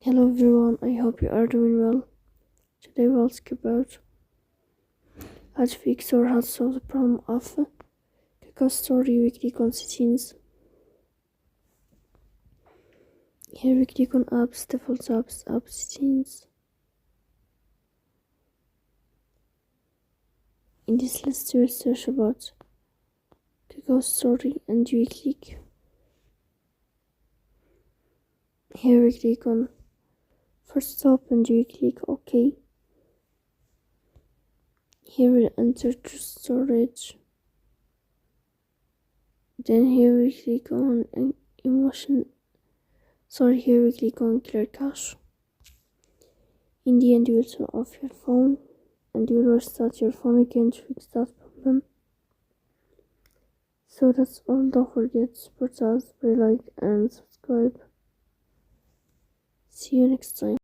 Hello everyone, I hope you are doing well. Today we'll talk about how to fix or how to solve the problem of KakaoStory weekly constituents. Here we click on apps, default apps, app settings. In this list we will search about KakaoStory and we click. Here we click on first stop and we click OK. Here we enter to storage. Then here we click on here we click on clear cache. In the end you will turn off your phone and you will restart your phone again to fix that problem. So that's all, don't forget to support us by like and subscribe. See you next time.